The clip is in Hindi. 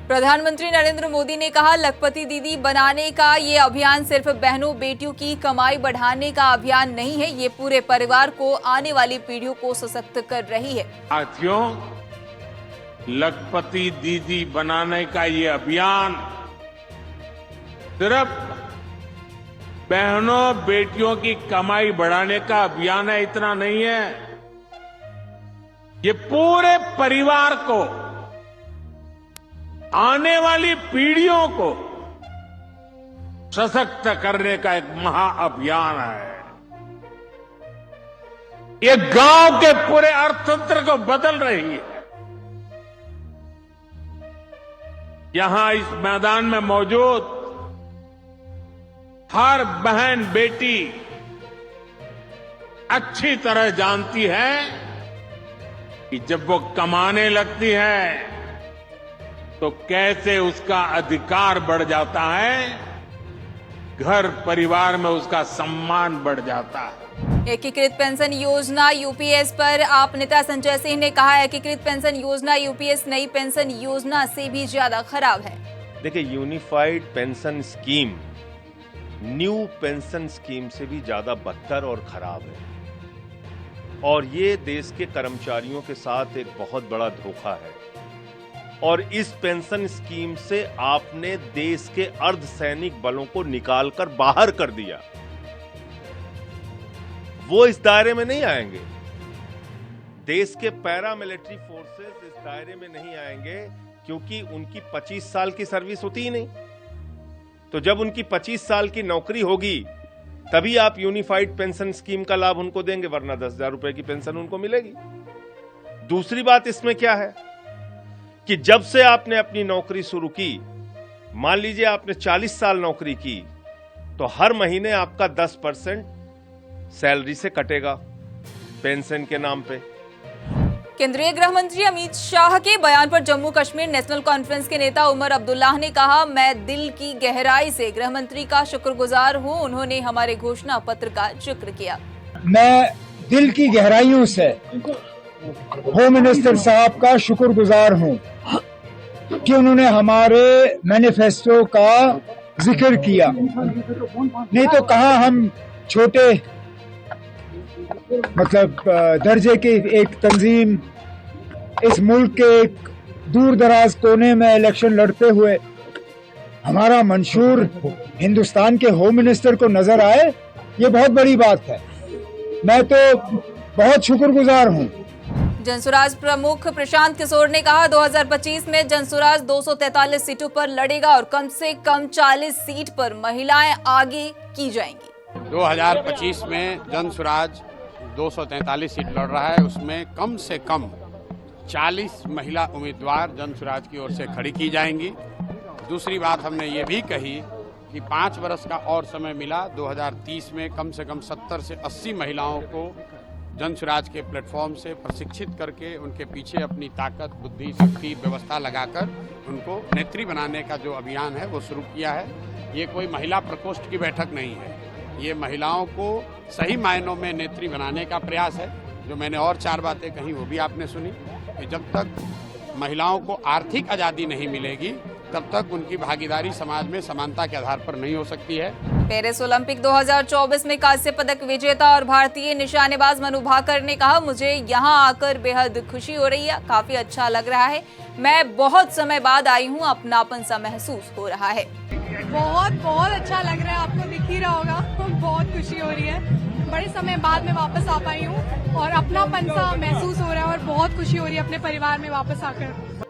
प्रधानमंत्री नरेंद्र मोदी ने कहा, लखपति दीदी बनाने का ये अभियान सिर्फ बहनों बेटियों की कमाई बढ़ाने का अभियान नहीं है, ये पूरे परिवार को, आने वाली पीढ़ियों को सशक्त कर रही है। साथियों, लखपति दीदी बनाने का ये अभियान सिर्फ बहनों बेटियों की कमाई बढ़ाने का अभियान है, इतना नहीं है। ये पूरे परिवार को, आने वाली पीढ़ियों को सशक्त करने का एक महाअभियान है। ये गांव के पूरे अर्थतंत्र को बदल रही है। यहां इस मैदान में मौजूद हर बहन बेटी अच्छी तरह जानती है कि जब वो कमाने लगती है तो कैसे उसका अधिकार बढ़ जाता है, घर परिवार में उसका सम्मान बढ़ जाता है। एकीकृत पेंशन योजना यूपीएस पर आप नेता संजय सिंह ने कहा, एकीकृत पेंशन योजना यूपीएस नई पेंशन योजना से भी ज्यादा खराब है। देखिए, unified pension scheme new pension scheme से भी ज्यादा बदतर और खराब है, और ये देश के कर्मचारियों के साथ एक बहुत बड़ा धोखा है। और इस पेंशन स्कीम से आपने देश के अर्धसैनिक बलों को निकालकर बाहर कर दिया। वो इस दायरे में नहीं आएंगे। देश के पैरामिलिट्री फोर्सेस इस दायरे में नहीं आएंगे, क्योंकि उनकी 25 साल की सर्विस होती ही नहीं। तो जब उनकी 25 साल की नौकरी होगी तभी आप यूनिफाइड पेंशन स्कीम का लाभ उनको देंगे, वरना 10,000 रुपए की पेंशन उनको मिलेगी। दूसरी बात इसमें क्या है कि जब से आपने अपनी नौकरी शुरू की, मान लीजिए आपने 40 साल नौकरी की, तो हर महीने आपका 10% सैलरी से कटेगा पेंशन के नाम पे। केंद्रीय गृह मंत्री अमित शाह के बयान पर जम्मू कश्मीर नेशनल कॉन्फ्रेंस के नेता उमर अब्दुल्लाह ने कहा, मैं दिल की गहराई से गृह मंत्री का शुक्रगुजार हूं, उन्होंने हमारे घोषणा पत्र का जिक्र किया। मैं दिल की गहराइयों से होम मिनिस्टर साहब का शुक्रगुजार हूं कि उन्होंने हमारे मैनिफेस्टो का जिक्र किया। नहीं तो कहां हम छोटे दर्जे की एक तंजीम इस मुल्क के एक दूर दराज कोने में इलेक्शन लड़ते हुए हमारा मंशूर हिंदुस्तान के होम मिनिस्टर को नजर आए, ये बहुत बड़ी बात है। मैं तो बहुत शुक्रगुजार हूं। जनसुराज प्रमुख प्रशांत किशोर ने कहा, 2025 में जनसुराज 243 सीटों पर लड़ेगा और कम से कम 40 सीट पर महिलाएं आगे की जाएंगी। 2025 में जनसुराज 243 सीट लड़ रहा है, उसमें कम से कम 40 महिला उम्मीदवार जनसुराज की ओर से खड़ी की जाएंगी। दूसरी बात हमने ये भी कही कि 5 वर्ष का और समय मिला, 2030 में कम से कम 70 से 80 महिलाओं को जनसुराज के प्लेटफॉर्म से प्रशिक्षित करके उनके पीछे अपनी ताकत, बुद्धि, शक्ति, व्यवस्था लगाकर उनको नेत्री बनाने का जो अभियान है वो शुरू किया है। ये कोई महिला प्रकोष्ठ की बैठक नहीं है, ये महिलाओं को सही मायनों में नेत्री बनाने का प्रयास है। जो मैंने और 4 बातें कही वो भी आपने सुनी कि जब तक महिलाओं को आर्थिक आज़ादी नहीं मिलेगी तब तक उनकी भागीदारी समाज में समानता के आधार पर नहीं हो सकती है। पेरिस ओलंपिक 2024 में कांस्य पदक विजेता और भारतीय निशानेबाज मनु भाकर ने कहा, मुझे यहां आकर बेहद खुशी हो रही है, काफी अच्छा लग रहा है, मैं बहुत समय बाद आई हूं, अपनापन सा महसूस हो रहा है। बहुत अच्छा लग रहा है, आपको दिख ही रहा होगा, बहुत खुशी हो रही है। बड़े समय बाद मैं वापस आ पाई हूँ और अपनापन सा महसूस हो रहा है और बहुत खुशी हो रही है अपने परिवार में वापस आकर।